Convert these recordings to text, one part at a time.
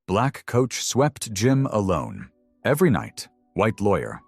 Black coach swept gym alone. Every night. White lawyer.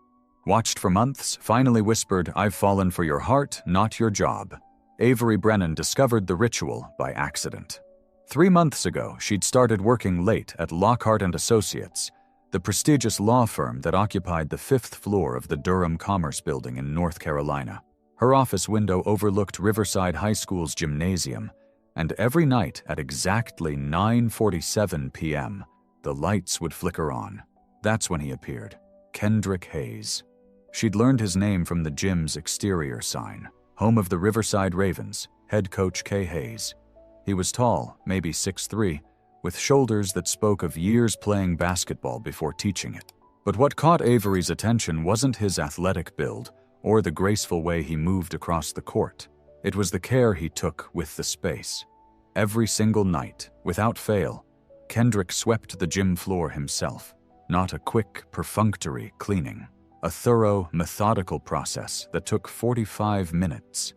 Watched for months, finally whispered, "I've fallen for your heart, not your job." Avery Brennan discovered the ritual by accident. 3 months ago, she'd started working late at Lockhart & Associates, the prestigious law firm that occupied the 5th floor of the Durham Commerce Building in North Carolina. Her office window overlooked Riverside High School's gymnasium, and every night at exactly 9:47 p.m., the lights would flicker on. That's when he appeared, Kendrick Hayes. She'd learned his name from the gym's exterior sign, home of the Riverside Ravens, head coach Kay Hayes. He was tall, maybe 6'3", with shoulders that spoke of years playing basketball before teaching it. But what caught Avery's attention wasn't his athletic build or the graceful way he moved across the court. It was the care he took with the space. Every single night, without fail, Kendrick swept the gym floor himself. Not a quick, perfunctory cleaning. A thorough, methodical process that took 45 minutes.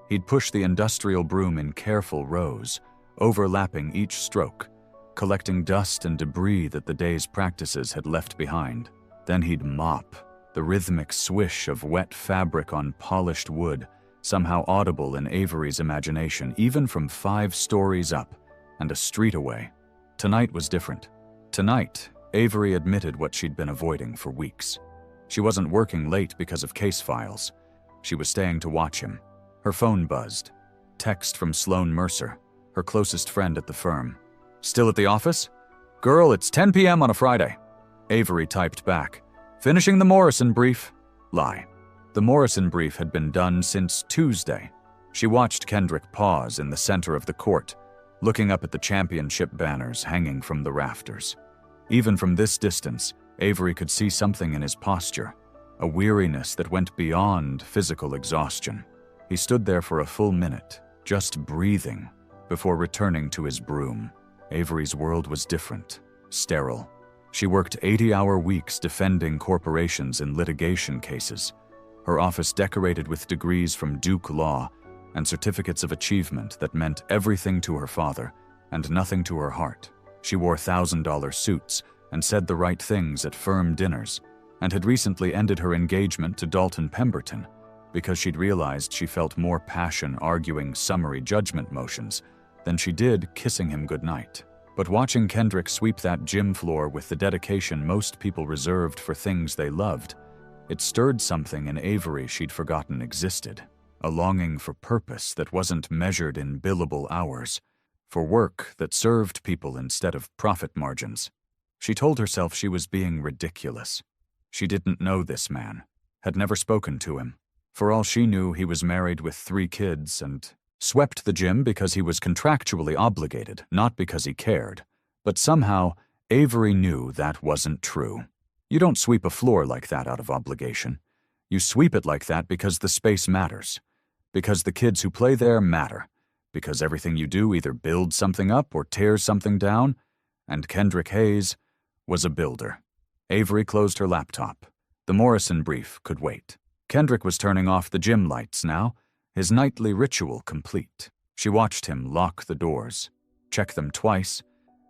He'd push the industrial broom in careful rows, overlapping each stroke, collecting dust and debris that the day's practices had left behind. Then he'd mop, the rhythmic swish of wet fabric on polished wood, somehow audible in Avery's imagination, even from 5 stories up and a street away. Tonight was different. Tonight, Avery admitted what she'd been avoiding for weeks. She wasn't working late because of case files. She was staying to watch him. Her phone buzzed. Text from Sloan Mercer, her closest friend at the firm. "Still at the office? Girl, it's 10 p.m. on a Friday." Avery typed back, "Finishing the Morrison brief." Lie. The Morrison brief had been done since Tuesday. She watched Kendrick pause in the center of the court, looking up at the championship banners hanging from the rafters. Even from this distance, Avery could see something in his posture, a weariness that went beyond physical exhaustion. He stood there for a full minute, just breathing, before returning to his broom. Avery's world was different, sterile. She worked 80-hour weeks defending corporations in litigation cases, her office decorated with degrees from Duke Law and certificates of achievement that meant everything to her father and nothing to her heart. She wore $1,000 suits and said the right things at firm dinners, and had recently ended her engagement to Dalton Pemberton because she'd realized she felt more passion arguing summary judgment motions than she did kissing him goodnight. But watching Kendrick sweep that gym floor with the dedication most people reserved for things they loved, it stirred something in Avery she'd forgotten existed, a longing for purpose that wasn't measured in billable hours, for work that served people instead of profit margins. She told herself she was being ridiculous. She didn't know this man, had never spoken to him. For all she knew, he was married with 3 kids and swept the gym because he was contractually obligated, not because he cared. But somehow, Avery knew that wasn't true. You don't sweep a floor like that out of obligation. You sweep it like that because the space matters, because the kids who play there matter, because everything you do either builds something up or tears something down, and Kendrick Hayes was a builder. Avery closed her laptop. The Morrison brief could wait. Kendrick was turning off the gym lights now, his nightly ritual complete. She watched him lock the doors, check them twice,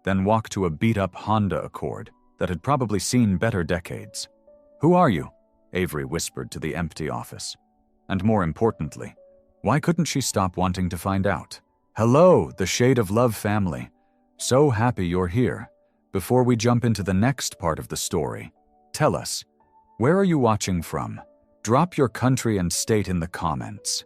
then walk to a beat-up Honda Accord that had probably seen better decades. "Who are you?" Avery whispered to the empty office. And more importantly, why couldn't she stop wanting to find out? "Hello, the Shade of Love family. So happy you're here. Before we jump into the next part of the story, tell us, where are you watching from? Drop your country and state in the comments.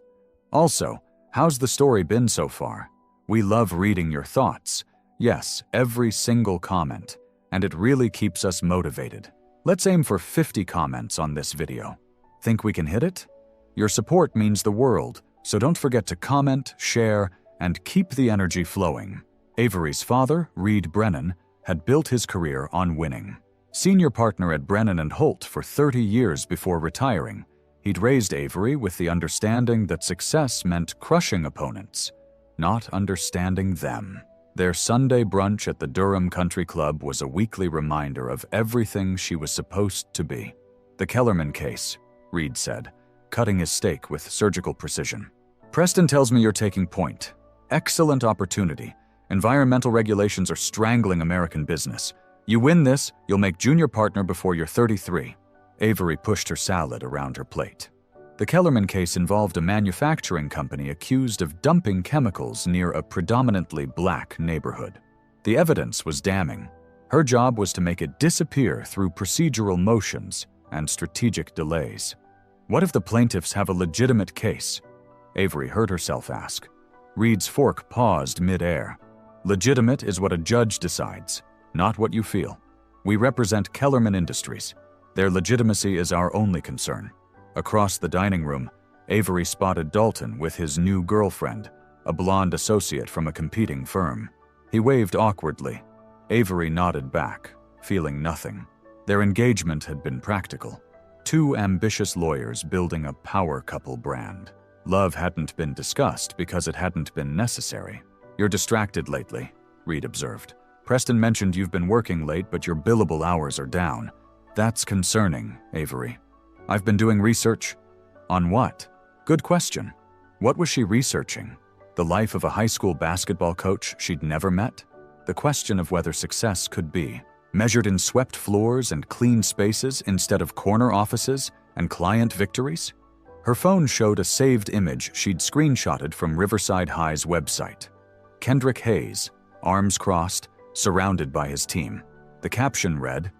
Also, how's the story been so far? We love reading your thoughts. Yes, every single comment, and it really keeps us motivated. Let's aim for 50 comments on this video. Think we can hit it? Your support means the world, so don't forget to comment, share, and keep the energy flowing. Avery's father, Reed Brennan, had built his career on winning. Senior partner at Brennan & Holt for 30 years before retiring, he'd raised Avery with the understanding that success meant crushing opponents, not understanding them. Their Sunday brunch at the Durham Country Club was a weekly reminder of everything she was supposed to be. "The Kellerman case," Reed said, cutting his steak with surgical precision. "Preston tells me you're taking point. Excellent opportunity. Environmental regulations are strangling American business. You win this, you'll make junior partner before you're 33. Avery pushed her salad around her plate. The Kellerman case involved a manufacturing company accused of dumping chemicals near a predominantly black neighborhood. The evidence was damning. Her job was to make it disappear through procedural motions and strategic delays. What if the plaintiffs have a legitimate case? Avery heard herself ask. Reed's fork paused mid-air. Legitimate is what a judge decides, not what you feel. We represent Kellerman Industries. Their legitimacy is our only concern. Across the dining room, Avery spotted Dalton with his new girlfriend, a blonde associate from a competing firm. He waved awkwardly. Avery nodded back, feeling nothing. Their engagement had been practical. Two ambitious lawyers building a power couple brand. Love hadn't been discussed because it hadn't been necessary. You're distracted lately, Reed observed. Preston mentioned you've been working late, but your billable hours are down. That's concerning, Avery. I've been doing research. On what? Good question. What was she researching? The life of a high school basketball coach she'd never met? The question of whether success could be measured in swept floors and clean spaces instead of corner offices and client victories? Her phone showed a saved image she'd screenshotted from Riverside High's website. Kendrick Hayes, arms crossed, surrounded by his team. The caption read,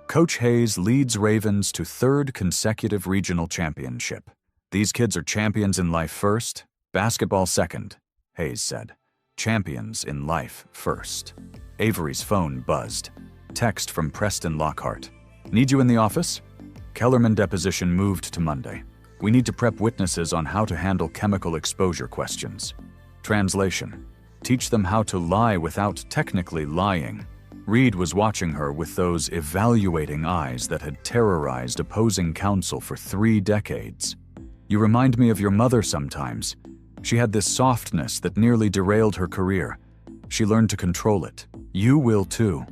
Coach Hayes leads Ravens to third consecutive regional championship. These kids are champions in life first, basketball second, Hayes said. Champions in life first. Avery's phone buzzed. Text from Preston Lockhart. Need you in the office? Kellerman deposition moved to Monday. We need to prep witnesses on how to handle chemical exposure questions. Translation. Teach them how to lie without technically lying. Reed was watching her with those evaluating eyes that had terrorized opposing counsel for 3 decades. You remind me of your mother sometimes. She had this softness that nearly derailed her career. She learned to control it. You will too.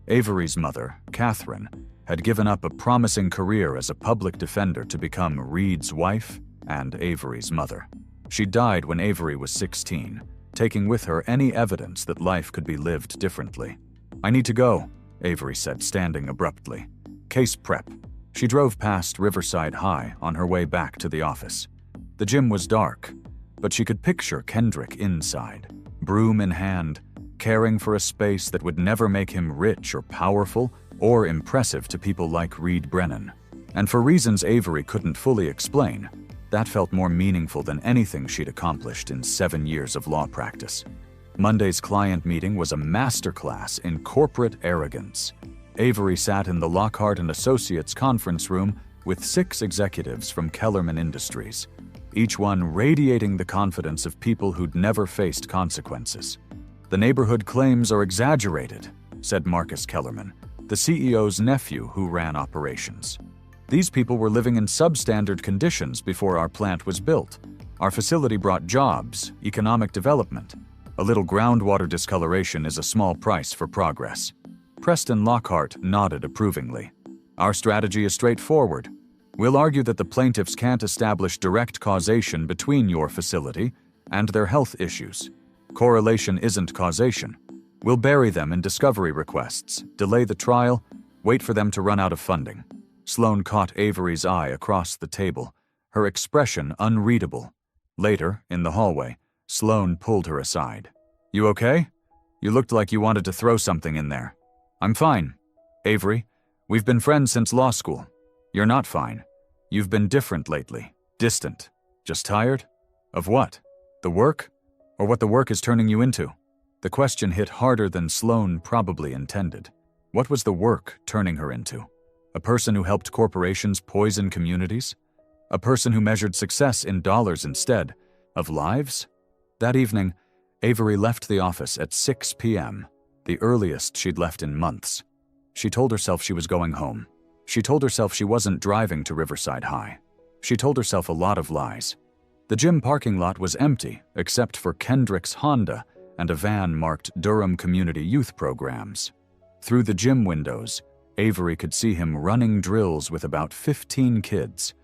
Avery's mother, Catherine, had given up a promising career as a public defender to become Reed's wife and Avery's mother. She died when Avery was 16, taking with her any evidence that life could be lived differently. I need to go, Avery said, standing abruptly. Case prep. She drove past Riverside High on her way back to the office. The gym was dark, but she could picture Kendrick inside, broom in hand, caring for a space that would never make him rich or powerful or impressive to people like Reed Brennan. And for reasons Avery couldn't fully explain, that felt more meaningful than anything she'd accomplished in 7 years of law practice. Monday's client meeting was a masterclass in corporate arrogance. Avery sat in the Lockhart and Associates conference room with 6 executives from Kellerman Industries, each one radiating the confidence of people who'd never faced consequences. The neighborhood claims are exaggerated, said Marcus Kellerman, the CEO's nephew who ran operations. These people were living in substandard conditions before our plant was built. Our facility brought jobs, economic development. A little groundwater discoloration is a small price for progress. Preston Lockhart nodded approvingly. Our strategy is straightforward. We'll argue that the plaintiffs can't establish direct causation between your facility and their health issues. Correlation isn't causation. We'll bury them in discovery requests, delay the trial, wait for them to run out of funding. Sloan caught Avery's eye across the table, her expression unreadable. Later, in the hallway, Sloan pulled her aside. You okay? You looked like you wanted to throw something in there. I'm fine. Avery, we've been friends since law school. You're not fine. You've been different lately. Distant. Just tired? Of what? The work? Or what the work is turning you into? The question hit harder than Sloan probably intended. What was the work turning her into? A person who helped corporations poison communities? A person who measured success in dollars instead of lives? That evening, Avery left the office at 6 p.m., the earliest she'd left in months. She told herself she was going home. She told herself she wasn't driving to Riverside High. She told herself a lot of lies. The gym parking lot was empty except for Kendrick's Honda and a van marked Durham Community Youth Programs. Through the gym windows, Avery could see him running drills with about 15 kids,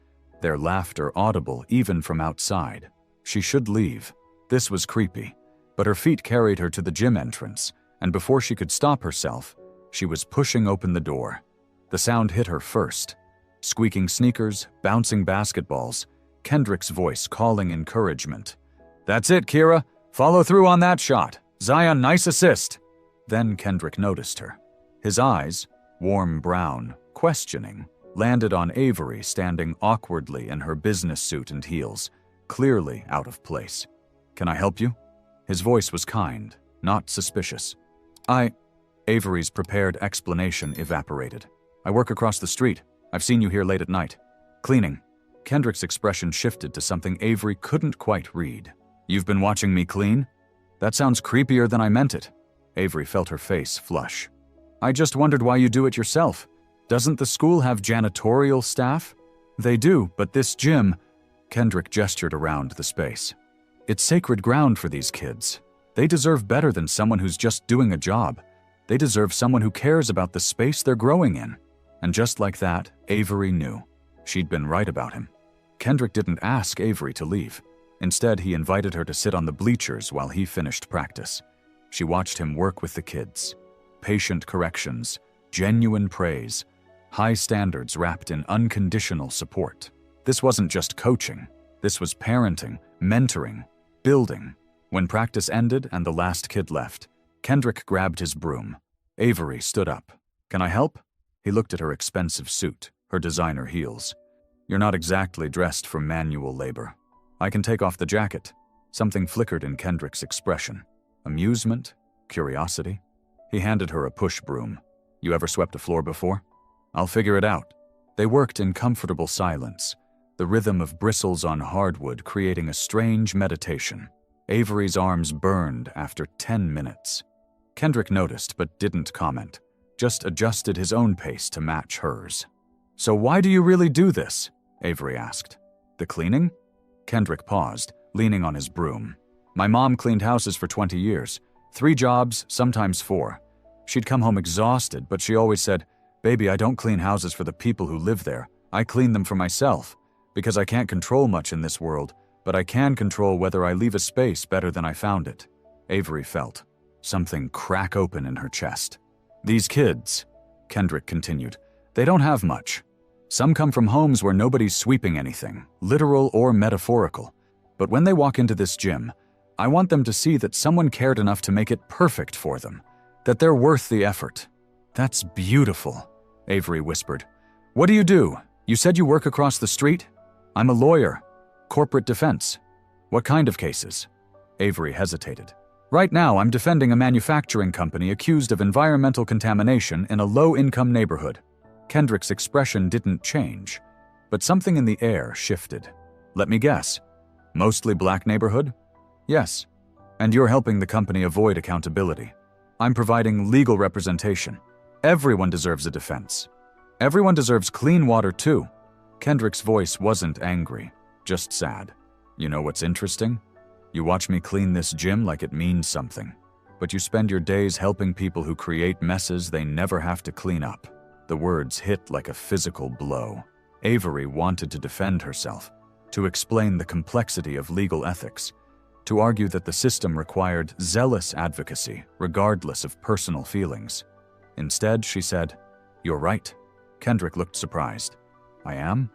their laughter audible even from outside. She should leave. This was creepy, but her feet carried her to the gym entrance, and before she could stop herself, She was pushing open the door. The sound hit her first. Squeaking sneakers, bouncing basketballs, Kendrick's voice calling encouragement. "That's it, Kira. Follow through on that shot. Zion, nice assist." Then Kendrick noticed her. His eyes, warm brown, questioning, landed on Avery standing awkwardly in her business suit and heels, clearly out of place. "Can I help you?" His voice was kind, not suspicious. Avery's prepared explanation evaporated. "I work across the street. I've seen you here late at night. Cleaning." Kendrick's expression shifted to something Avery couldn't quite read. "You've been watching me clean? That sounds creepier than I meant it." Avery felt her face flush. "I just wondered why you do it yourself. Doesn't the school have janitorial staff?" "They do, but this gym..." Kendrick gestured around the space. "It's sacred ground for these kids. They deserve better than someone who's just doing a job. They deserve someone who cares about the space they're growing in." And just like that, Avery knew. She'd been right about him. Kendrick didn't ask Avery to leave. Instead, he invited her to sit on the bleachers while he finished practice. She watched him work with the kids. Patient corrections, genuine praise, high standards wrapped in unconditional support. This wasn't just coaching. This was parenting, mentoring, building. When practice ended and the last kid left, Kendrick grabbed his broom. Avery stood up. "Can I help?" He looked at her expensive suit, her designer heels. "You're not exactly dressed for manual labor. I can take off the jacket." Something flickered in Kendrick's expression. Amusement? Curiosity? He handed her a push broom. "You ever swept a floor before?" "I'll figure it out." They worked in comfortable silence, the rhythm of bristles on hardwood creating a strange meditation. Avery's arms burned after 10 minutes. Kendrick noticed but didn't comment, just adjusted his own pace to match hers. "So why do you really do this?" Avery asked. "The cleaning?" Kendrick paused, leaning on his broom. "My mom cleaned houses for 20 years. 3 jobs, sometimes 4. She'd come home exhausted, but she always said, 'Baby, I don't clean houses for the people who live there. I clean them for myself, because I can't control much in this world, but I can control whether I leave a space better than I found it.'" Avery felt something crack open in her chest. "These kids," Kendrick continued, "they don't have much. Some come from homes where nobody's sweeping anything, literal or metaphorical. But when they walk into this gym, I want them to see that someone cared enough to make it perfect for them, that they're worth the effort." "That's beautiful," Avery whispered. "What do you do? You said you work across the street?" "I'm a lawyer. Corporate defense." "What kind of cases?" Avery hesitated. "Right now, I'm defending a manufacturing company accused of environmental contamination in a low-income neighborhood." Kendrick's expression didn't change, but something in the air shifted. "Let me guess. Mostly black neighborhood?" "Yes. And you're helping the company avoid accountability." "I'm providing legal representation. Everyone deserves a defense. Everyone deserves clean water too." Kendrick's voice wasn't angry, just sad. "You know what's interesting? You watch me clean this gym like it means something, but you spend your days helping people who create messes they never have to clean up." The words hit like a physical blow. Avery wanted to defend herself, to explain the complexity of legal ethics, to argue that the system required zealous advocacy regardless of personal feelings. Instead, she said, "You're right." Kendrick looked surprised. "I am?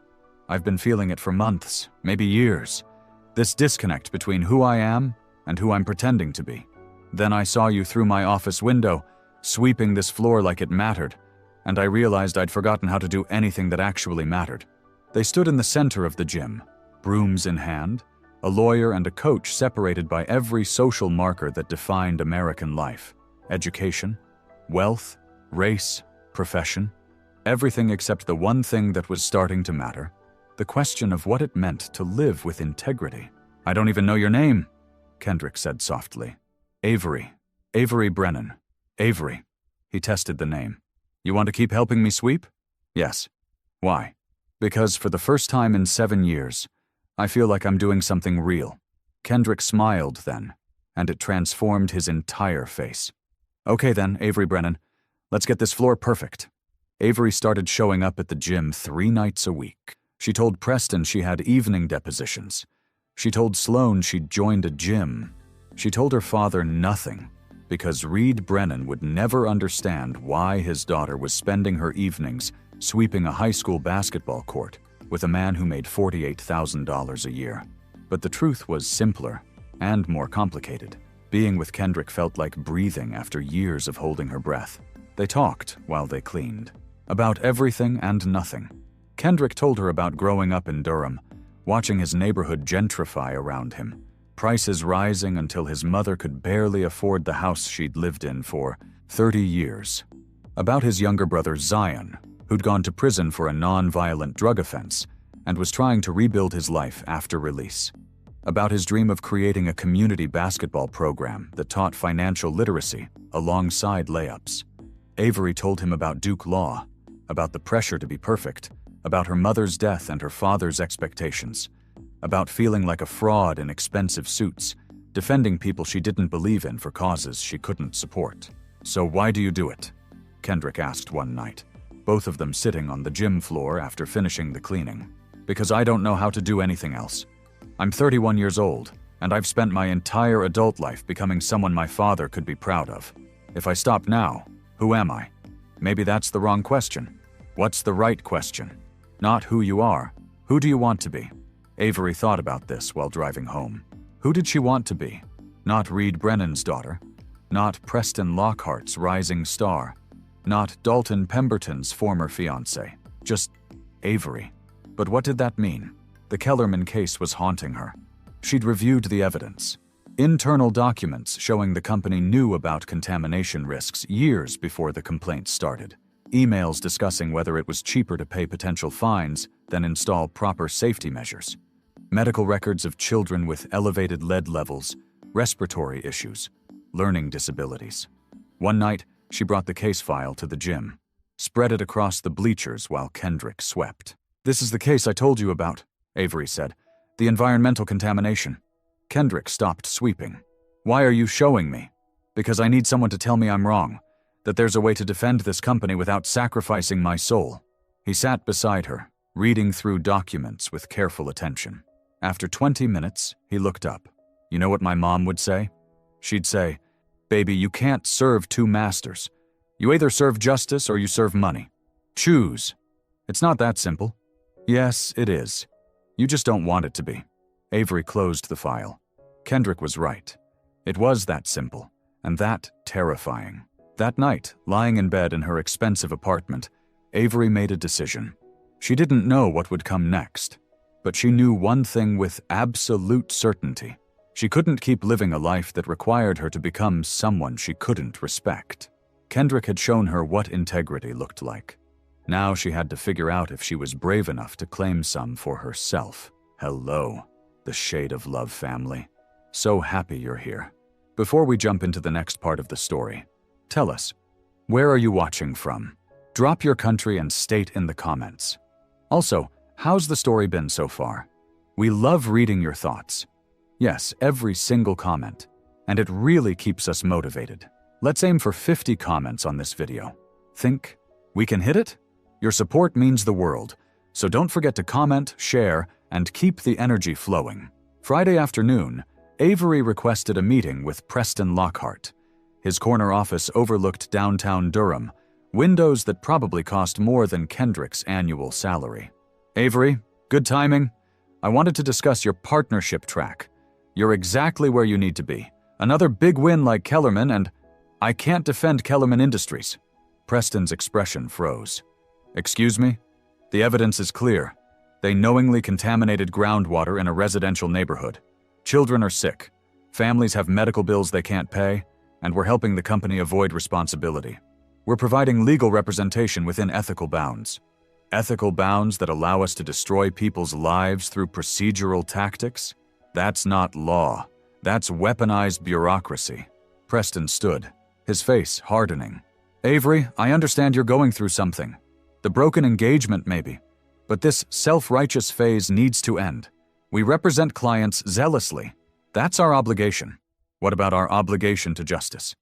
I've been feeling it for months, maybe years. This disconnect between who I am and who I'm pretending to be. Then I saw you through my office window, sweeping this floor like it mattered, and I realized I'd forgotten how to do anything that actually mattered." They stood in the center of the gym, brooms in hand, a lawyer and a coach separated by every social marker that defined American life: education, wealth, race, profession, everything except the one thing that was starting to matter: the question of what it meant to live with integrity. "I don't even know your name," Kendrick said softly. "Avery. Avery Brennan. Avery." He tested the name. "You want to keep helping me sweep?" "Yes." "Why?" "Because for the first time in 7 years, I feel like I'm doing something real." Kendrick smiled then, and it transformed his entire face. "Okay then, Avery Brennan. Let's get this floor perfect." Avery started showing up at the gym 3 nights a week. She told Preston she had evening depositions. She told Sloan she'd joined a gym. She told her father nothing, because Reed Brennan would never understand why his daughter was spending her evenings sweeping a high school basketball court with a man who made $48,000 a year. But the truth was simpler and more complicated. Being with Kendrick felt like breathing after years of holding her breath. They talked while they cleaned, about everything and nothing. Kendrick told her about growing up in Durham, watching his neighborhood gentrify around him, prices rising until his mother could barely afford the house she'd lived in for 30 years. About his younger brother Zion, who'd gone to prison for a non-violent drug offense and was trying to rebuild his life after release. About his dream of creating a community basketball program that taught financial literacy alongside layups. Avery told him about Duke Law, about the pressure to be perfect, about her mother's death and her father's expectations, about feeling like a fraud in expensive suits, defending people she didn't believe in for causes she couldn't support. "So why do you do it?" Kendrick asked one night, both of them sitting on the gym floor after finishing the cleaning. "Because I don't know how to do anything else. I'm 31 years old, and I've spent my entire adult life becoming someone my father could be proud of. If I stop now, who am I?" Maybe that's the wrong question. What's the right question? Not who you are. Who do you want to be? Avery thought about this while driving home. Who did she want to be? Not Reed Brennan's daughter. Not Preston Lockhart's rising star. Not Dalton Pemberton's former fiancé. Just Avery. But what did that mean? The Kellerman case was haunting her. She'd reviewed the evidence. Internal documents showing the company knew about contamination risks years before the complaints started. Emails discussing whether it was cheaper to pay potential fines than install proper safety measures. Medical records of children with elevated lead levels, respiratory issues, learning disabilities. One night, she brought the case file to the gym, spread it across the bleachers while Kendrick swept. "This is the case I told you about," Avery said. "The environmental contamination." Kendrick stopped sweeping. "Why are you showing me?" "Because I need someone to tell me I'm wrong, that there's a way to defend this company without sacrificing my soul." He sat beside her, reading through documents with careful attention. After 20 minutes, he looked up. "You know what my mom would say?" She'd say, "Baby, you can't serve two masters. You either serve justice or you serve money. Choose." It's not that simple. Yes, it is. You just don't want it to be. Avery closed the file. Kendrick was right. It was that simple, and that terrifying. That night, lying in bed in her expensive apartment, Avery made a decision. She didn't know what would come next, but she knew one thing with absolute certainty. She couldn't keep living a life that required her to become someone she couldn't respect. Kendrick had shown her what integrity looked like. Now she had to figure out if she was brave enough to claim some for herself. Hello, the Shade of Love family. So happy you're here. Before we jump into the next part of the story, tell us, where are you watching from? Drop your country and state in the comments. Also, how's the story been so far? We love reading your thoughts. Yes, every single comment. And it really keeps us motivated. Let's aim for 50 comments on this video. Think we can hit it? Your support means the world, so don't forget to comment, share, and keep the energy flowing. Friday afternoon, Avery requested a meeting with Preston Lockhart. His corner office overlooked downtown Durham, windows that probably cost more than Kendrick's annual salary. "Avery, good timing. I wanted to discuss your partnership track. You're exactly where you need to be. Another big win like Kellerman, and I can't defend Kellerman Industries." Preston's expression froze. "Excuse me? The evidence is clear. They knowingly contaminated groundwater in a residential neighborhood. Children are sick. Families have medical bills they can't pay, and we're helping the company avoid responsibility. We're providing legal representation within ethical bounds. Ethical bounds that allow us to destroy people's lives through procedural tactics? That's not law. That's weaponized bureaucracy." Preston stood, his face hardening. "Avery, I understand you're going through something. The broken engagement, maybe. But this self-righteous phase needs to end. We represent clients zealously. That's our obligation. What about our obligation to justice?"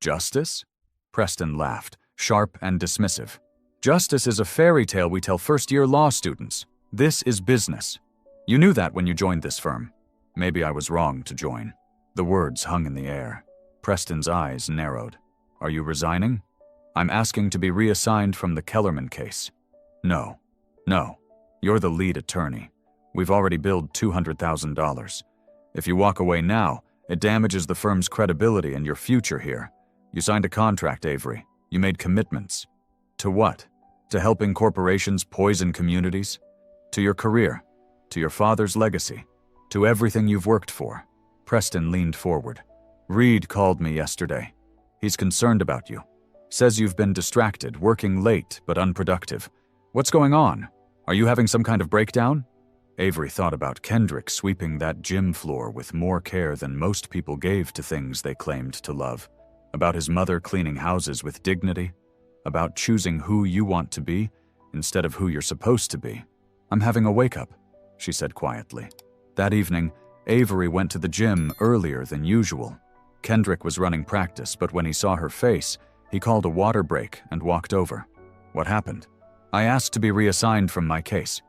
"Justice?" Preston laughed, sharp and dismissive. "Justice is a fairy tale we tell first-year law students. This is business. You knew that when you joined this firm. Maybe I was wrong to join." The words hung in the air. Preston's eyes narrowed. Are you resigning? I'm asking to be reassigned from the Kellerman case. No. You're the lead attorney. We've already billed $200,000. If you walk away now, it damages the firm's credibility and your future here. You signed a contract, Avery. You made commitments. To what? To helping corporations poison communities? To your career? To your father's legacy? To everything you've worked for? Preston leaned forward. Reed called me yesterday. He's concerned about you. Says you've been distracted, working late but unproductive. What's going on? Are you having some kind of breakdown? Avery thought about Kendrick sweeping that gym floor with more care than most people gave to things they claimed to love. About his mother cleaning houses with dignity. About choosing who you want to be instead of who you're supposed to be. I'm having a wake-up, she said quietly. That evening, Avery went to the gym earlier than usual. Kendrick was running practice, but when he saw her face, he called a water break and walked over. What happened? I asked to be reassigned from my case.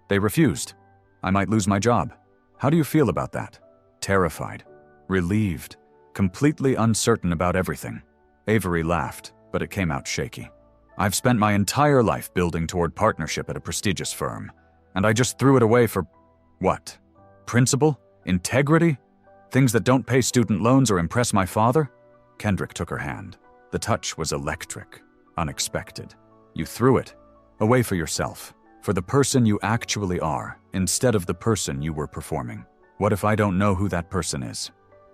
They refused. I might lose my job. How do you feel about that? Terrified. Relieved. Completely uncertain about everything. Avery laughed, but it came out shaky. I've spent my entire life building toward partnership at a prestigious firm, and I just threw it away for… what? Principle? Integrity? Things that don't pay student loans or impress my father? Kendrick took her hand. The touch was electric, unexpected. You threw it away for yourself, for the person you actually are, instead of the person you were performing. What if I don't know who that person is?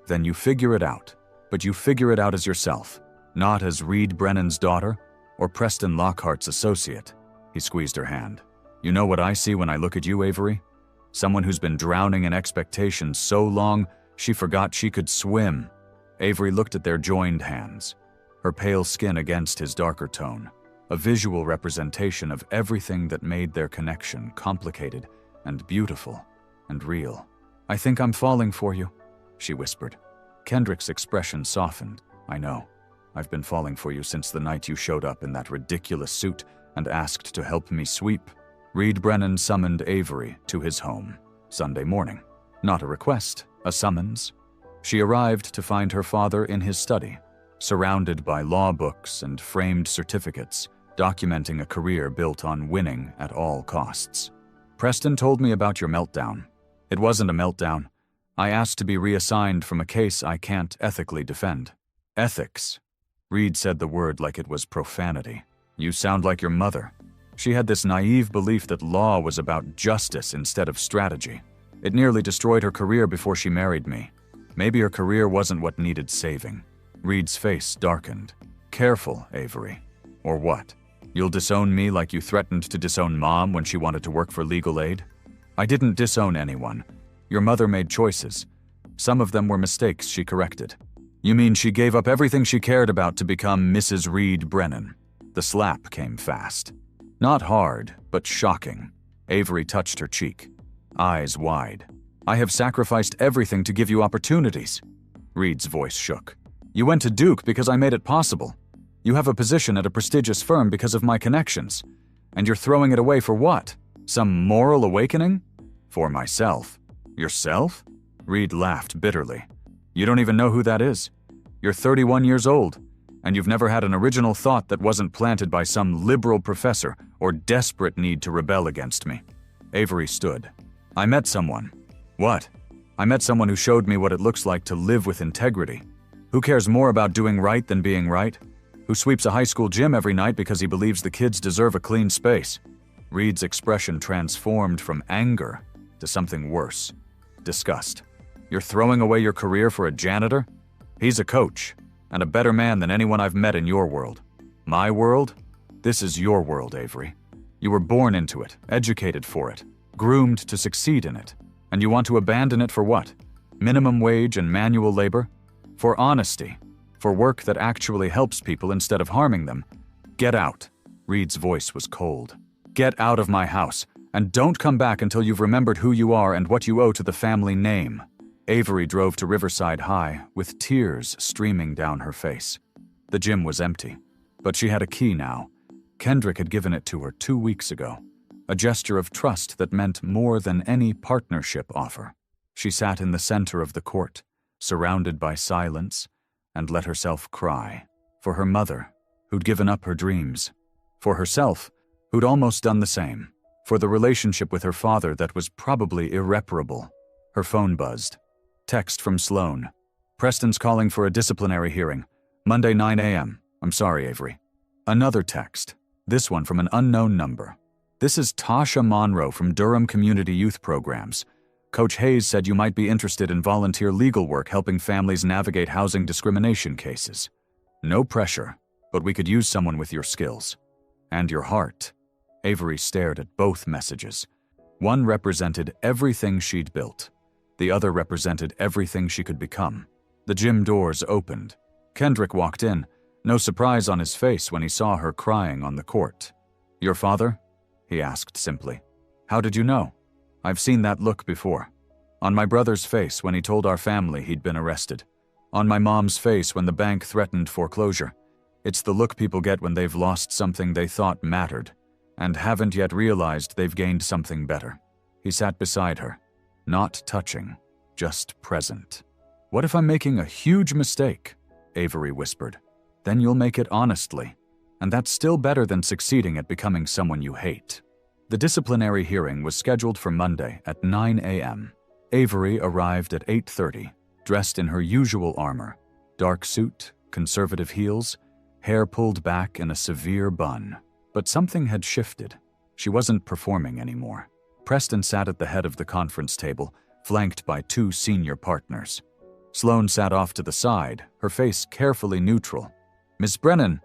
Then you figure it out, but you figure it out as yourself, not as Reed Brennan's daughter or Preston Lockhart's associate. He squeezed her hand. You know what I see when I look at you, Avery? Someone who's been drowning in expectations so long she forgot she could swim. Avery looked at their joined hands, her pale skin against his darker tone, a visual representation of everything that made their connection complicated and beautiful and real. I think I'm falling for you, she whispered. Kendrick's expression softened. I know. I've been falling for you since the night you showed up in that ridiculous suit and asked to help me sweep. Reed Brennan summoned Avery to his home Sunday morning. Not a request, a summons. She arrived to find her father in his study, surrounded by law books and framed certificates, documenting a career built on winning at all costs. Preston told me about your meltdown. It wasn't a meltdown. I asked to be reassigned from a case I can't ethically defend. Ethics. Reed said the word like it was profanity. You sound like your mother. She had this naive belief that law was about justice instead of strategy. It nearly destroyed her career before she married me. Maybe her career wasn't what needed saving. Reed's face darkened. Careful, Avery. Or what? You'll disown me like you threatened to disown Mom when she wanted to work for legal aid? I didn't disown anyone. Your mother made choices. Some of them were mistakes she corrected. You mean she gave up everything she cared about to become Mrs. Reed Brennan? The slap came fast. Not hard, but shocking. Avery touched her cheek, eyes wide. I have sacrificed everything to give you opportunities. Reed's voice shook. You went to Duke because I made it possible. You have a position at a prestigious firm because of my connections. And you're throwing it away for what? Some moral awakening? For myself. Yourself? Reed laughed bitterly. You don't even know who that is. You're 31 years old, and you've never had an original thought that wasn't planted by some liberal professor or desperate need to rebel against me. Avery stood. I met someone. What? I met someone who showed me what it looks like to live with integrity. Who cares more about doing right than being right? Who sweeps a high school gym every night because he believes the kids deserve a clean space? Reed's expression transformed from anger to something worse. Disgust. You're throwing away your career for a janitor? He's a coach, and a better man than anyone I've met in your world. My world? This is your world, Avery. You were born into it, educated for it, groomed to succeed in it. And you want to abandon it for what? Minimum wage and manual labor? For honesty. For work that actually helps people instead of harming them. Get out. Reed's voice was cold. Get out of my house, and don't come back until you've remembered who you are and what you owe to the family name. Avery drove to Riverside High with tears streaming down her face. The gym was empty, but she had a key now. Kendrick had given it to her 2 weeks ago, a gesture of trust that meant more than any partnership offer. She sat in the center of the court, surrounded by silence, and let herself cry. For her mother, who'd given up her dreams. For herself, who'd almost done the same. For the relationship with her father that was probably irreparable. Her phone buzzed. Text from Sloan. Preston's calling for a disciplinary hearing. Monday 9 a.m. I'm sorry, Avery. Another text. This one from an unknown number. This is Tasha Monroe from Durham Community Youth Programs. Coach Hayes said you might be interested in volunteer legal work helping families navigate housing discrimination cases. No pressure, but we could use someone with your skills. And your heart. Avery stared at both messages. One represented everything she'd built. The other represented everything she could become. The gym doors opened. Kendrick walked in, no surprise on his face when he saw her crying on the court. Your father? He asked simply. How did you know? I've seen that look before. On my brother's face when he told our family he'd been arrested. On my mom's face when the bank threatened foreclosure. It's the look people get when they've lost something they thought mattered, and haven't yet realized they've gained something better. He sat beside her, not touching, just present. What if I'm making a huge mistake? Avery whispered. Then you'll make it honestly, and that's still better than succeeding at becoming someone you hate. The disciplinary hearing was scheduled for Monday at 9 a.m. Avery arrived at 8:30, dressed in her usual armor, dark suit, conservative heels, hair pulled back in a severe bun. But something had shifted. She wasn't performing anymore. Preston sat at the head of the conference table, flanked by two senior partners. Sloan sat off to the side, her face carefully neutral. Ms. Brennan,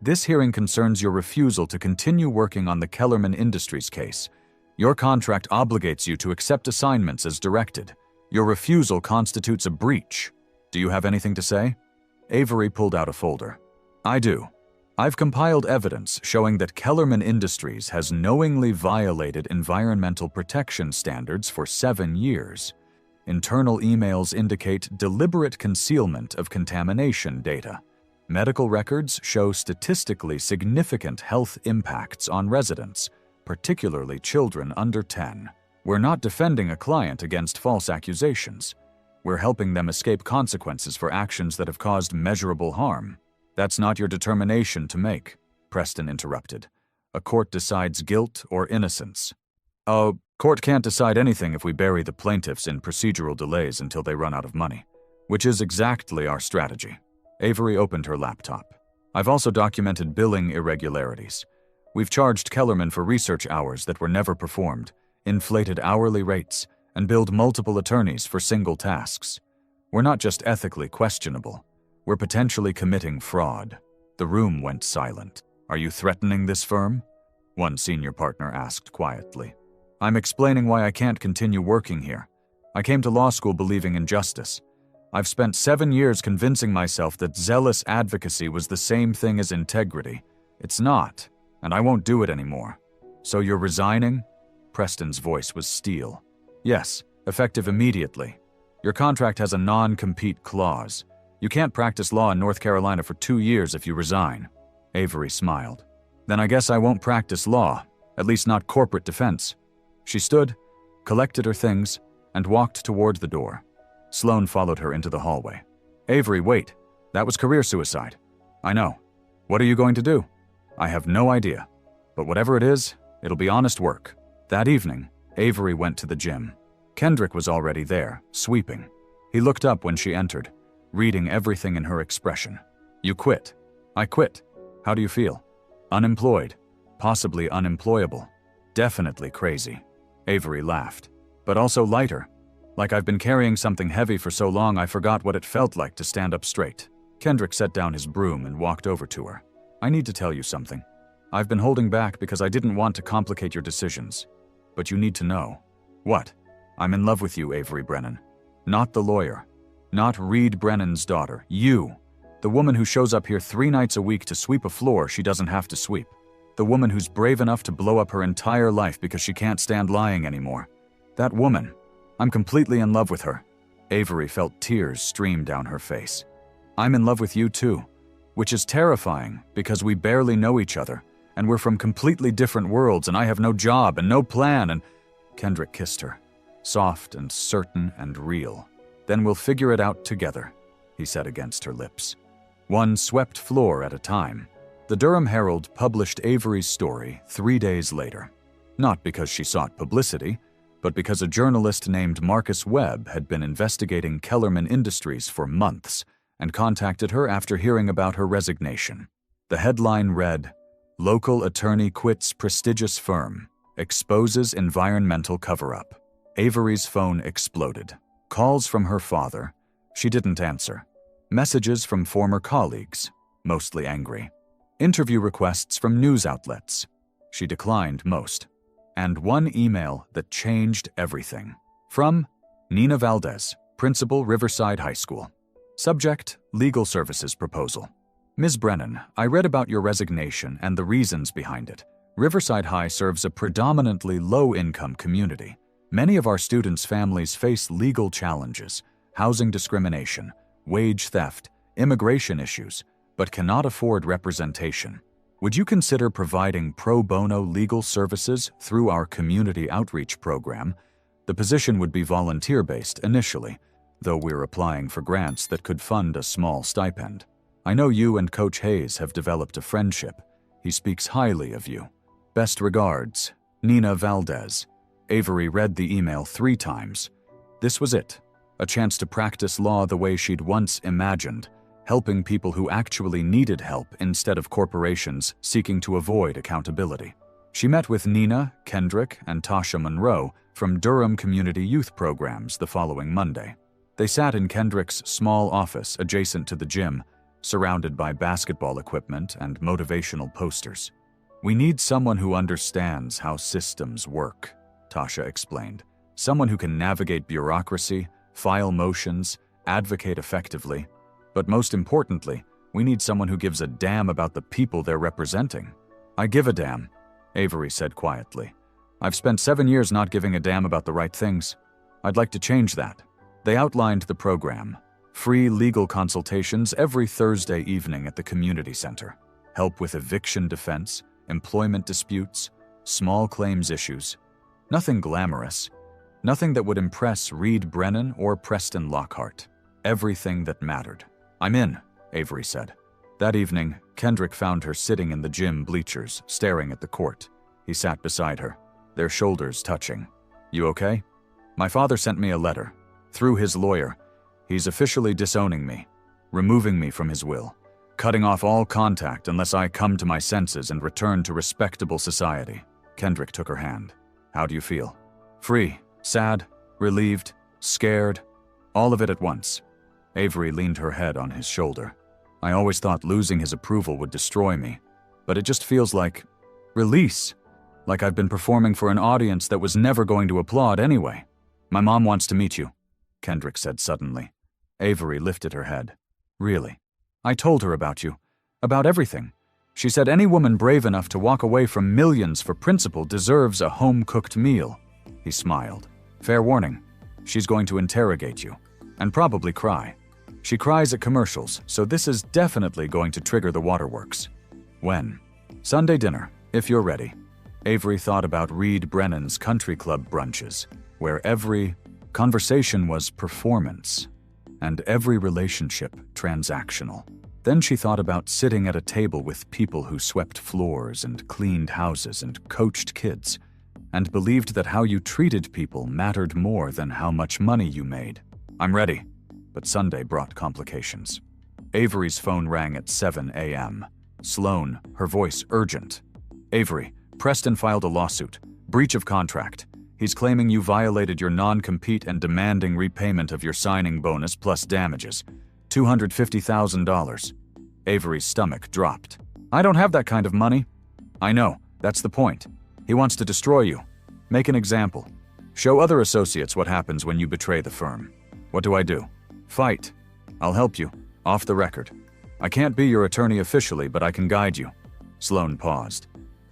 this hearing concerns your refusal to continue working on the Kellerman Industries case. Your contract obligates you to accept assignments as directed. Your refusal constitutes a breach. Do you have anything to say? Avery pulled out a folder. I do. I've compiled evidence showing that Kellerman Industries has knowingly violated environmental protection standards for 7 years. Internal emails indicate deliberate concealment of contamination data. Medical records show statistically significant health impacts on residents, particularly children under 10. We're not defending a client against false accusations. We're helping them escape consequences for actions that have caused measurable harm. That's not your determination to make, Preston interrupted. A court decides guilt or innocence. A court can't decide anything if we bury the plaintiffs in procedural delays until they run out of money, which is exactly our strategy. Avery opened her laptop. I've also documented billing irregularities. We've charged Kellerman for research hours that were never performed, inflated hourly rates, and billed multiple attorneys for single tasks. We're not just ethically questionable. We're potentially committing fraud. The room went silent. Are you threatening this firm? One senior partner asked quietly. I'm explaining why I can't continue working here. I came to law school believing in justice. I've spent 7 years convincing myself that zealous advocacy was the same thing as integrity. It's not, and I won't do it anymore. So you're resigning? Preston's voice was steel. Yes, effective immediately. Your contract has a non-compete clause. You can't practice law in North Carolina for 2 years if you resign. Avery smiled. Then I guess I won't practice law, at least not corporate defense. She stood, collected her things, and walked toward the door. Sloan followed her into the hallway. Avery, wait. That was career suicide. I know. What are you going to do? I have no idea. But whatever it is, it'll be honest work. That evening, Avery went to the gym. Kendrick was already there, sweeping. He looked up when she entered, reading everything in her expression. You quit. I quit. How do you feel? Unemployed. Possibly unemployable. Definitely crazy. Avery laughed. But also lighter. Like I've been carrying something heavy for so long I forgot what it felt like to stand up straight. Kendrick set down his broom and walked over to her. I need to tell you something. I've been holding back because I didn't want to complicate your decisions. But you need to know. What? I'm in love with you, Avery Brennan. Not the lawyer. Not Reed Brennan's daughter. You. The woman who shows up here 3 nights a week to sweep a floor she doesn't have to sweep. The woman who's brave enough to blow up her entire life because she can't stand lying anymore. That woman. I'm completely in love with her. Avery felt tears stream down her face. I'm in love with you too, which is terrifying because we barely know each other, and we're from completely different worlds, and I have no job and no plan, and... Kendrick kissed her, soft and certain and real. Then we'll figure it out together. he said against her lips. One swept floor at a time. The Durham Herald published Avery's story 3 days later. Not because she sought publicity, but because a journalist named Marcus Webb had been investigating Kellerman Industries for months and contacted her after hearing about her resignation. The headline read, "Local attorney quits prestigious firm, exposes environmental cover-up." Avery's phone exploded. Calls from her father. She didn't answer. Messages from former colleagues, mostly angry. Interview requests from news outlets. She declined most. And one email that changed everything. From Nina Valdez, Principal, Riverside High School. Subject, Legal Services Proposal. Ms. Brennan, I read about your resignation and the reasons behind it. Riverside High serves a predominantly low-income community. Many of our students' families face legal challenges, housing discrimination, wage theft, immigration issues, but cannot afford representation. Would you consider providing pro bono legal services through our community outreach program? The position would be volunteer-based initially, though we're applying for grants that could fund a small stipend. I know you and Coach Hayes have developed a friendship. He speaks highly of you. Best regards, Nina Valdez. Avery read the email 3 times. This was it, a chance to practice law the way she'd once imagined, helping people who actually needed help instead of corporations seeking to avoid accountability. She met with Nina, Kendrick, and Tasha Monroe from Durham Community Youth Programs the following Monday. They sat in Kendrick's small office adjacent to the gym, surrounded by basketball equipment and motivational posters. We need someone who understands how systems work, Tasha explained. Someone who can navigate bureaucracy, file motions, advocate effectively. But most importantly, we need someone who gives a damn about the people they're representing. I give a damn, Avery said quietly. I've spent 7 years not giving a damn about the right things. I'd like to change that. They outlined the program. Free legal consultations every Thursday evening at the community center. Help with eviction defense, employment disputes, small claims issues. Nothing glamorous. Nothing that would impress Reed Brennan or Preston Lockhart. Everything that mattered. I'm in, Avery said. That evening, Kendrick found her sitting in the gym bleachers, staring at the court. He sat beside her, their shoulders touching. You okay? My father sent me a letter. Through his lawyer. He's officially disowning me, removing me from his will, cutting off all contact unless I come to my senses and return to respectable society. Kendrick took her hand. How do you feel? Free, sad, relieved, scared, all of it at once. Avery leaned her head on his shoulder. I always thought losing his approval would destroy me, but it just feels like release. Like I've been performing for an audience that was never going to applaud anyway. My mom wants to meet you, Kendrick said suddenly. Avery lifted her head. Really? I told her about you. About everything. She said any woman brave enough to walk away from millions for principle deserves a home-cooked meal. He smiled. Fair warning. She's going to interrogate you. And probably cry. She cries at commercials, so this is definitely going to trigger the waterworks. When? Sunday dinner, if you're ready. Avery thought about Reed Brennan's country club brunches, where every conversation was performance, and every relationship transactional. Then she thought about sitting at a table with people who swept floors and cleaned houses and coached kids, and believed that how you treated people mattered more than how much money you made. I'm ready. But Sunday brought complications. Avery's phone rang at 7 a.m. Sloan, her voice urgent. Avery, Preston filed a lawsuit. Breach of contract. He's claiming you violated your non-compete and demanding repayment of your signing bonus plus damages. $250,000. Avery's stomach dropped. I don't have that kind of money. I know, that's the point. He wants to destroy you. Make an example. Show other associates what happens when you betray the firm. What do I do? Fight. I'll help you, off the record. I can't be your attorney officially, but I can guide you. Sloan paused.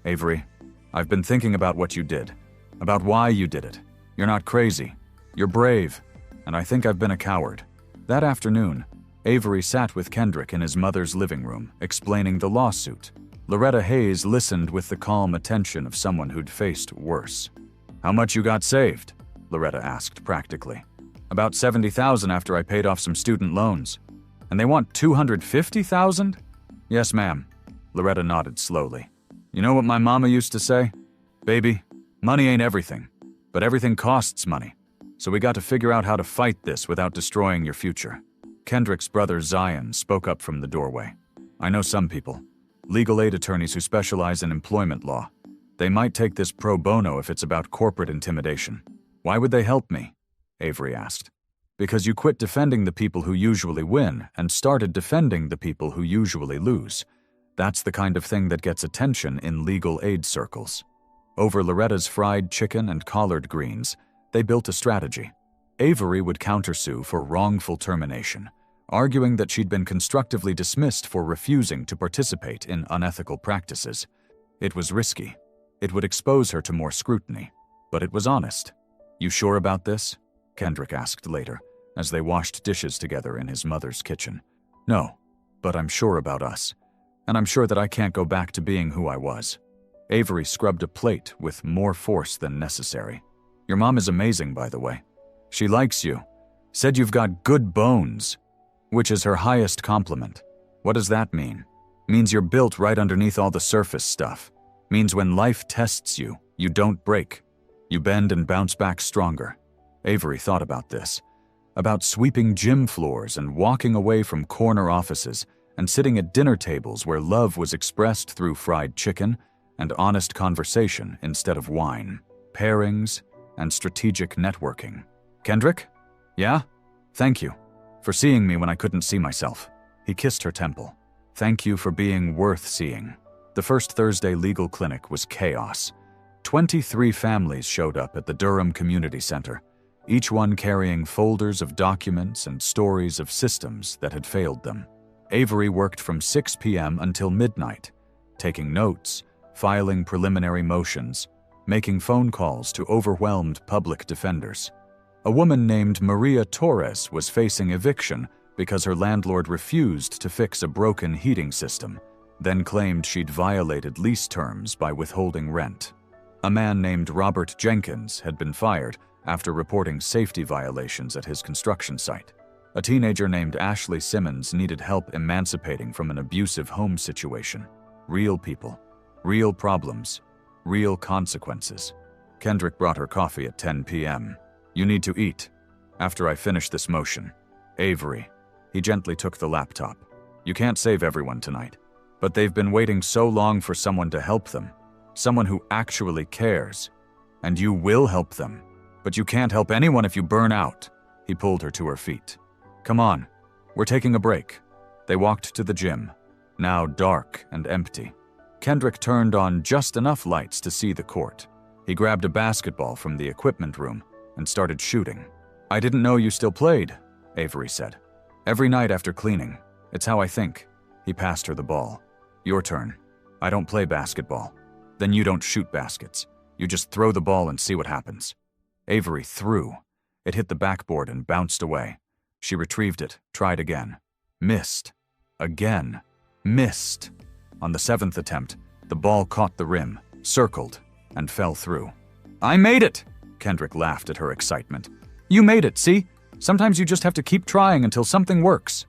Avery, I've been thinking about what you did, about why you did it. You're not crazy. You're brave, and I think I've been a coward. That afternoon, Avery sat with Kendrick in his mother's living room, explaining the lawsuit. Loretta Hayes listened with the calm attention of someone who'd faced worse. How much you got saved? Loretta asked practically. About $70,000 after I paid off some student loans. And they want $250,000? Yes, ma'am. Loretta nodded slowly. You know what my mama used to say? Baby, money ain't everything, but everything costs money. So we got to figure out how to fight this without destroying your future. Kendrick's brother Zion spoke up from the doorway. I know some people. Legal aid attorneys who specialize in employment law. They might take this pro bono if it's about corporate intimidation. Why would they help me? Avery asked. Because you quit defending the people who usually win and started defending the people who usually lose. That's the kind of thing that gets attention in legal aid circles. Over Loretta's fried chicken and collard greens, they built a strategy. Avery would countersue for wrongful termination, arguing that she'd been constructively dismissed for refusing to participate in unethical practices. It was risky. It would expose her to more scrutiny, but it was honest. You sure about this? Kendrick asked later, as they washed dishes together in his mother's kitchen. No, but I'm sure about us. And I'm sure that I can't go back to being who I was. Avery scrubbed a plate with more force than necessary. Your mom is amazing, by the way. She likes you. Said you've got good bones, which is her highest compliment. What does that mean? Means you're built right underneath all the surface stuff. Means when life tests you, you don't break. You bend and bounce back stronger. Avery thought about this. About sweeping gym floors and walking away from corner offices and sitting at dinner tables where love was expressed through fried chicken and honest conversation instead of wine, pairings, and strategic networking. Kendrick? Yeah? Thank you. For seeing me when I couldn't see myself. He kissed her temple. Thank you for being worth seeing. The first Thursday legal clinic was chaos. 23 families showed up at the Durham Community Center, each one carrying folders of documents and stories of systems that had failed them. Avery worked from 6 p.m. until midnight, taking notes, filing preliminary motions, making phone calls to overwhelmed public defenders. A woman named Maria Torres was facing eviction because her landlord refused to fix a broken heating system, then claimed she'd violated lease terms by withholding rent. A man named Robert Jenkins had been fired after reporting safety violations at his construction site. A teenager named Ashley Simmons needed help emancipating from an abusive home situation. Real people, real problems, real consequences. Kendrick brought her coffee at 10 p.m. You need to eat. After I finish this motion. Avery. He gently took the laptop. You can't save everyone tonight, but they've been waiting so long for someone to help them. Someone who actually cares. And you will help them. But you can't help anyone if you burn out. He pulled her to her feet. Come on, we're taking a break. They walked to the gym, now dark and empty. Kendrick turned on just enough lights to see the court. He grabbed a basketball from the equipment room and started shooting. I didn't know you still played, Avery said. Every night after cleaning. It's how I think. He passed her the ball. Your turn. I don't play basketball. Then you don't shoot baskets. You just throw the ball and see what happens. Avery threw. It hit the backboard and bounced away. She retrieved it, tried again. Missed. Again. Missed. On the 7th attempt, the ball caught the rim, circled, and fell through. I made it! Kendrick laughed at her excitement. You made it, see? Sometimes you just have to keep trying until something works.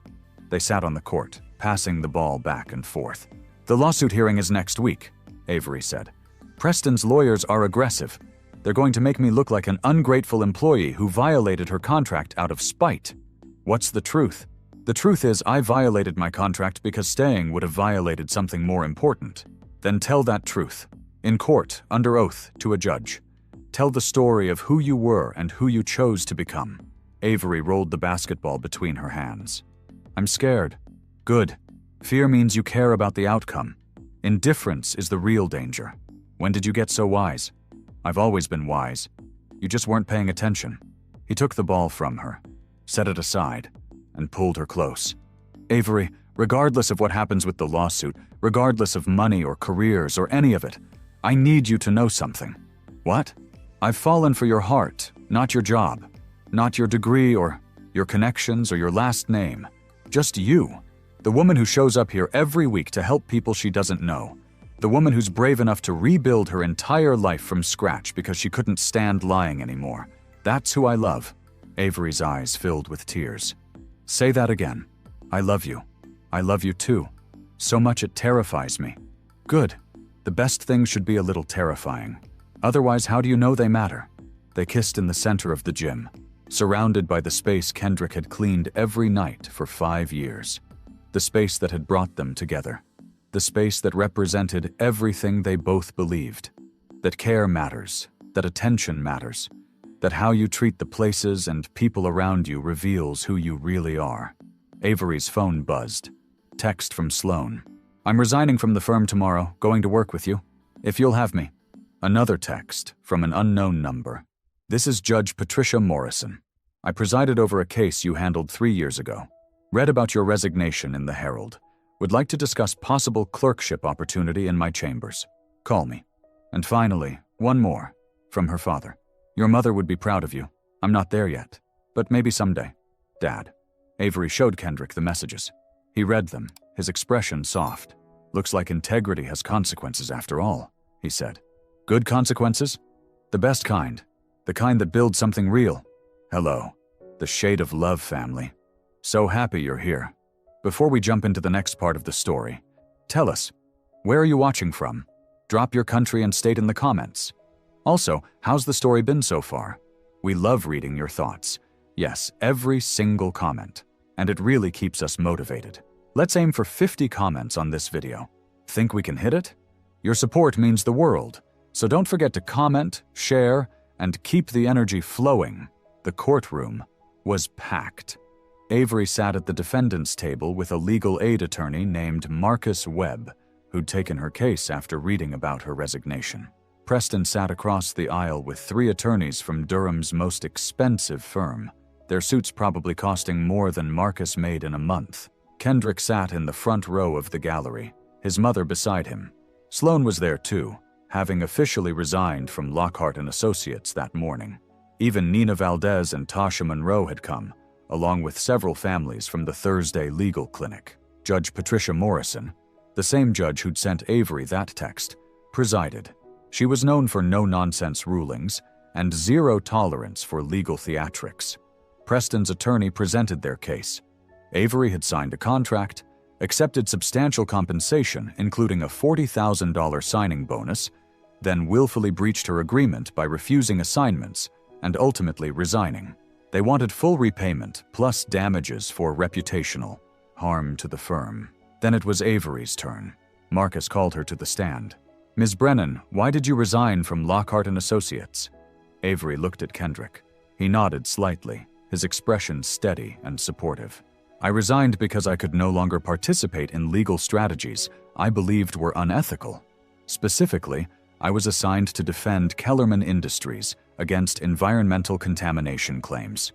They sat on the court, passing the ball back and forth. The lawsuit hearing is next week, Avery said. Preston's lawyers are aggressive. They're going to make me look like an ungrateful employee who violated her contract out of spite. What's the truth? The truth is I violated my contract because staying would have violated something more important. Then tell that truth. In court, under oath, to a judge. Tell the story of who you were and who you chose to become. Avery rolled the basketball between her hands. I'm scared. Good. Fear means you care about the outcome. Indifference is the real danger. When did you get so wise? I've always been wise. You just weren't paying attention. He took the ball from her, set it aside, and pulled her close. Avery, regardless of what happens with the lawsuit, regardless of money or careers or any of it, I need you to know something. What? I've fallen for your heart, not your job, not your degree or your connections or your last name. Just you. The woman who shows up here every week to help people she doesn't know. The woman who's brave enough to rebuild her entire life from scratch because she couldn't stand lying anymore. That's who I love. Avery's eyes filled with tears. Say that again. I love you. I love you too. So much it terrifies me. Good. The best things should be a little terrifying. Otherwise, how do you know they matter? They kissed in the center of the gym, surrounded by the space Kendrick had cleaned every night for 5 years. The space that had brought them together. The space that represented everything they both believed. That care matters, that attention matters, that how you treat the places and people around you reveals who you really are. Avery's phone buzzed. Text from Sloan. I'm resigning from the firm tomorrow, going to work with you, if you'll have me. Another text from an unknown number. This is Judge Patricia Morrison. I presided over a case you handled 3 years ago. Read about your resignation in the Herald. Would like to discuss possible clerkship opportunity in my chambers. Call me. And finally, one more, from her father. Your mother would be proud of you. I'm not there yet, but maybe someday. Dad. Avery showed Kendrick the messages. He read them, his expression soft. Looks like integrity has consequences after all, he said. Good consequences? The best kind. The kind that builds something real. Hello. The shade of love family. So happy you're here. Before we jump into the next part of the story, tell us, where are you watching from? Drop your country and state in the comments. Also, how's the story been so far? We love reading your thoughts. Yes, every single comment. And it really keeps us motivated. Let's aim for 50 comments on this video. Think we can hit it? Your support means the world, so don't forget to comment, share, and keep the energy flowing. The courtroom was packed. Avery sat at the defendant's table with a legal aid attorney named Marcus Webb, who'd taken her case after reading about her resignation. Preston sat across the aisle with 3 attorneys from Durham's most expensive firm, their suits probably costing more than Marcus made in a month. Kendrick sat in the front row of the gallery, his mother beside him. Sloan was there too, having officially resigned from Lockhart & Associates that morning. Even Nina Valdez and Tasha Monroe had come, along with several families from the Thursday legal clinic. Judge Patricia Morrison, the same judge who'd sent Avery that text, presided. She was known for no-nonsense rulings and zero tolerance for legal theatrics. Preston's attorney presented their case. Avery had signed a contract, accepted substantial compensation, including a $40,000 signing bonus, then willfully breached her agreement by refusing assignments and ultimately resigning. They wanted full repayment plus damages for reputational harm to the firm. Then it was Avery's turn. Marcus called her to the stand. Ms. Brennan, why did you resign from Lockhart & Associates? Avery looked at Kendrick. He nodded slightly, his expression steady and supportive. I resigned because I could no longer participate in legal strategies I believed were unethical. Specifically, I was assigned to defend Kellerman Industries against environmental contamination claims.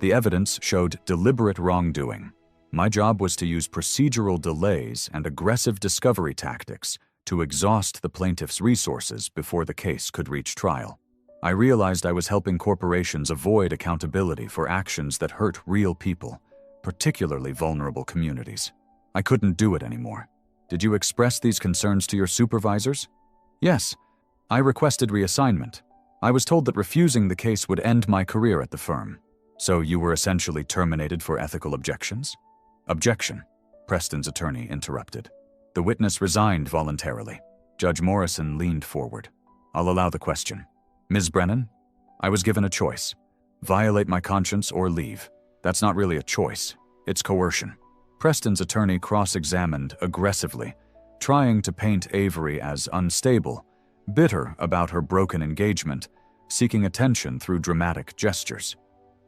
The evidence showed deliberate wrongdoing. My job was to use procedural delays and aggressive discovery tactics to exhaust the plaintiff's resources before the case could reach trial. I realized I was helping corporations avoid accountability for actions that hurt real people, particularly vulnerable communities. I couldn't do it anymore. Did you express these concerns to your supervisors? Yes. I requested reassignment. I was told that refusing the case would end my career at the firm. So you were essentially terminated for ethical objections? Objection, Preston's attorney interrupted. The witness resigned voluntarily. Judge Morrison leaned forward. I'll allow the question. Ms. Brennan, I was given a choice. Violate my conscience or leave. That's not really a choice. It's coercion. Preston's attorney cross-examined aggressively, trying to paint Avery as unstable, bitter about her broken engagement, seeking attention through dramatic gestures.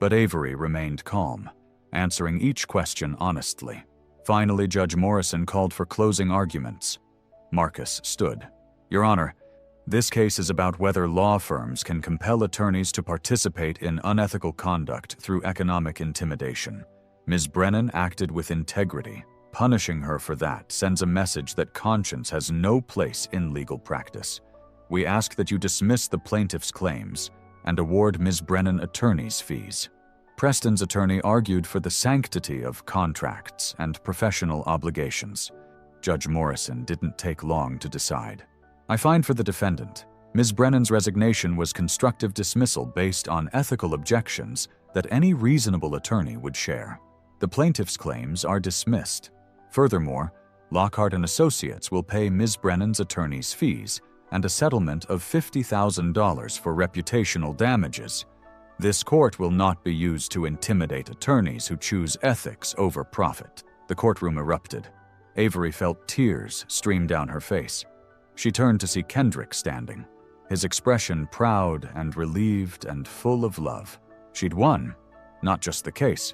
But Avery remained calm, answering each question honestly. Finally, Judge Morrison called for closing arguments. Marcus stood. Your Honor, this case is about whether law firms can compel attorneys to participate in unethical conduct through economic intimidation. Ms. Brennan acted with integrity. Punishing her for that sends a message that conscience has no place in legal practice. We ask that you dismiss the plaintiff's claims and award Ms. Brennan attorney's fees. Preston's attorney argued for the sanctity of contracts and professional obligations. Judge Morrison didn't take long to decide. I find for the defendant, Ms. Brennan's resignation was constructive dismissal based on ethical objections that any reasonable attorney would share. The plaintiff's claims are dismissed. Furthermore, Lockhart and Associates will pay Ms. Brennan's attorney's fees and a settlement of $50,000 for reputational damages. This court will not be used to intimidate attorneys who choose ethics over profit. The courtroom erupted. Avery felt tears stream down her face. She turned to see Kendrick standing, his expression proud and relieved and full of love. She'd won, not just the case,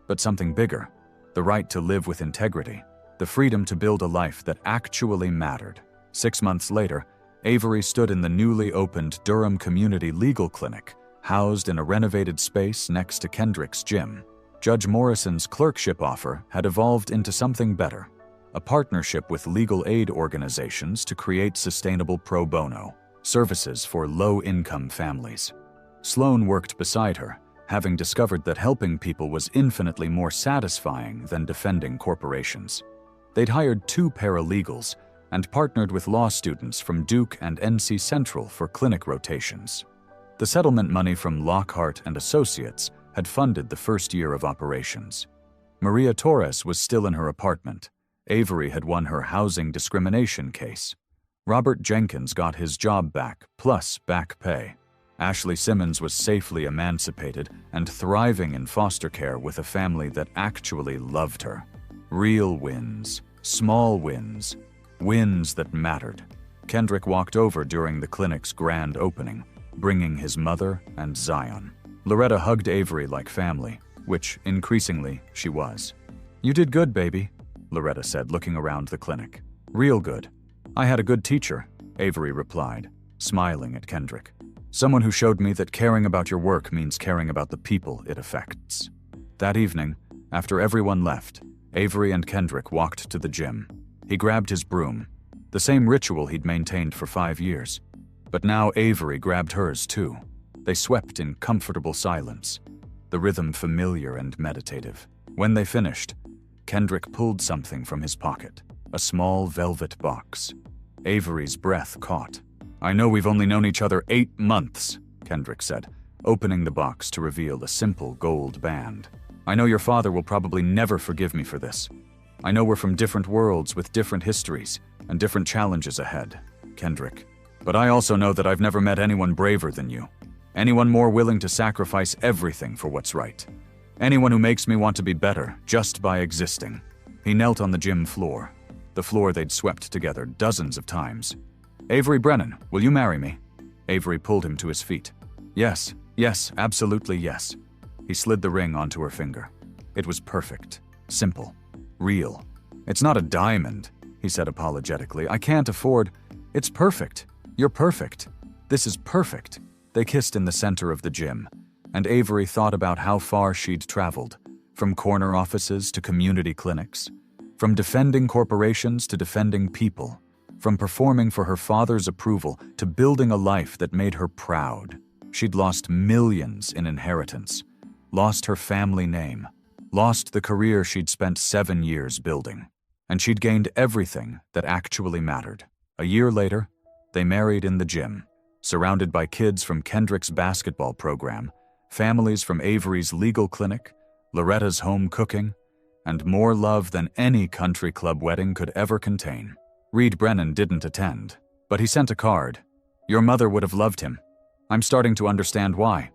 but something bigger, the right to live with integrity, the freedom to build a life that actually mattered. 6 months later, Avery stood in the newly opened Durham Community Legal Clinic, housed in a renovated space next to Kendrick's gym. Judge Morrison's clerkship offer had evolved into something better, a partnership with legal aid organizations to create sustainable pro bono services for low-income families. Sloan worked beside her, having discovered that helping people was infinitely more satisfying than defending corporations. They'd hired 2 paralegals and partnered with law students from Duke and NC Central for clinic rotations. The settlement money from Lockhart and Associates had funded the first year of operations. Maria Torres was still in her apartment. Avery had won her housing discrimination case. Robert Jenkins got his job back, plus back pay. Ashley Simmons was safely emancipated and thriving in foster care with a family that actually loved her. Real wins, small wins, wins that mattered. Kendrick walked over during the clinic's grand opening, bringing his mother and Zion. Loretta hugged Avery like family, which, increasingly, she was. "You did good, baby," Loretta said, looking around the clinic. "Real good." "I had a good teacher," Avery replied, smiling at Kendrick. "Someone who showed me that caring about your work means caring about the people it affects." That evening, after everyone left, Avery and Kendrick walked to the gym. He grabbed his broom, the same ritual he'd maintained for 5 years. But now Avery grabbed hers too. They swept in comfortable silence, the rhythm familiar and meditative. When they finished, Kendrick pulled something from his pocket, a small velvet box. Avery's breath caught. "I know we've only known each other 8 months, Kendrick said, opening the box to reveal a simple gold band. "I know your father will probably never forgive me for this. I know we're from different worlds with different histories and different challenges ahead, Kendrick. But I also know that I've never met anyone braver than you. Anyone more willing to sacrifice everything for what's right. Anyone who makes me want to be better just by existing." He knelt on the gym floor, the floor they'd swept together dozens of times. "Avery Brennan, will you marry me?" Avery pulled him to his feet. "Yes, yes, absolutely yes." He slid the ring onto her finger. It was perfect, simple, real. "It's not a diamond," he said apologetically. "I can't afford—" "It's perfect. You're perfect. This is perfect." They kissed in the center of the gym, and Avery thought about how far she'd traveled, from corner offices to community clinics, from defending corporations to defending people, from performing for her father's approval to building a life that made her proud. She'd lost millions in inheritance, lost her family name, lost the career she'd spent 7 years building, and she'd gained everything that actually mattered. A year later, they married in the gym, surrounded by kids from Kendrick's basketball program, families from Avery's legal clinic, Loretta's home cooking, and more love than any country club wedding could ever contain. Reed Brennan didn't attend, but he sent a card. "Your mother would have loved him. I'm starting to understand why."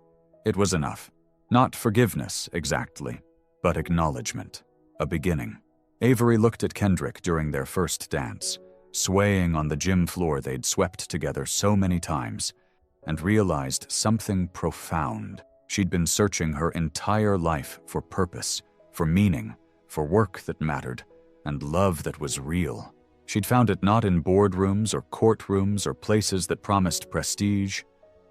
It was enough. Not forgiveness, exactly, but acknowledgement. A beginning. Avery looked at Kendrick during their first dance, swaying on the gym floor they'd swept together so many times, and realized something profound. She'd been searching her entire life for purpose, for meaning, for work that mattered, and love that was real. She'd found it not in boardrooms or courtrooms or places that promised prestige.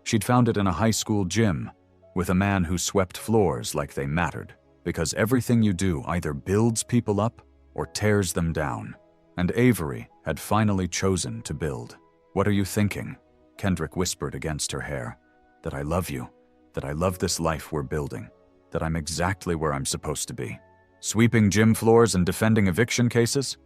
She'd found it in a high school gym, with a man who swept floors like they mattered, because everything you do either builds people up or tears them down. And Avery had finally chosen to build. "What are you thinking?" Kendrick whispered against her hair. "That I love you, that I love this life we're building, that I'm exactly where I'm supposed to be. Sweeping gym floors and defending eviction cases?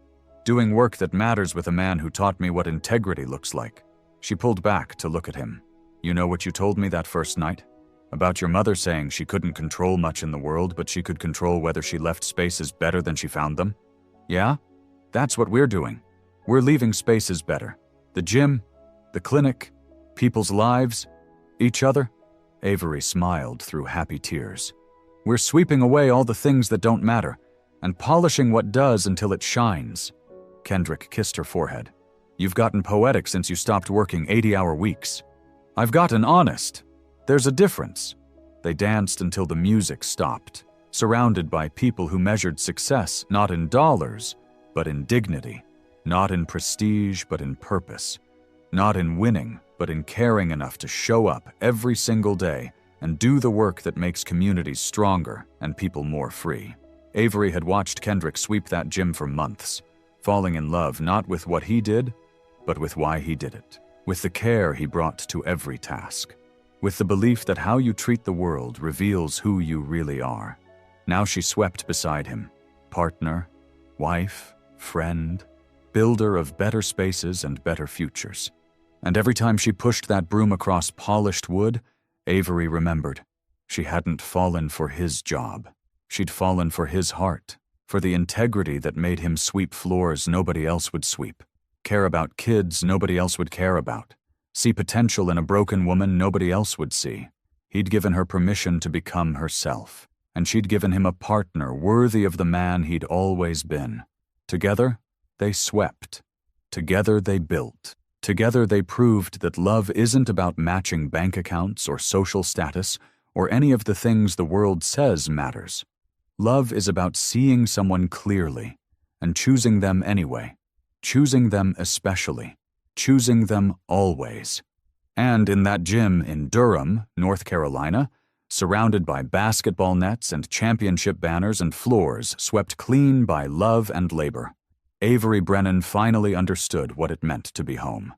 Doing work that matters with a man who taught me what integrity looks like." She pulled back to look at him. "You know what you told me that first night? About your mother saying she couldn't control much in the world, but she could control whether she left spaces better than she found them? Yeah? That's what we're doing. We're leaving spaces better. The gym, the clinic, people's lives, each other. Avery smiled through happy tears. We're sweeping away all the things that don't matter and polishing what does until it shines. Kendrick kissed her forehead. You've gotten poetic since you stopped working 80-hour weeks. I've gotten honest. There's a difference. They danced until the music stopped, surrounded by people who measured success not in dollars, but in dignity, not in prestige, but in purpose, not in winning, but in caring enough to show up every single day and do the work that makes communities stronger and people more free. Avery had watched Kendrick sweep that gym for months, falling in love not with what he did, but with why he did it, with the care he brought to every task, with the belief that how you treat the world reveals who you really are. Now she swept beside him, partner, wife, friend, builder of better spaces and better futures. And every time she pushed that broom across polished wood, Avery remembered. She hadn't fallen for his job. She'd fallen for his heart, for the integrity that made him sweep floors nobody else would sweep, care about kids nobody else would care about, see potential in a broken woman nobody else would see. He'd given her permission to become herself, and she'd given him a partner worthy of the man he'd always been. Together, they swept. Together, they built. Together, they proved that love isn't about matching bank accounts or social status or any of the things the world says matters. Love is about seeing someone clearly and choosing them anyway, choosing them especially, choosing them always. And in that gym in Durham, North Carolina, surrounded by basketball nets and championship banners and floors swept clean by love and labor, Avery Brennan finally understood what it meant to be home.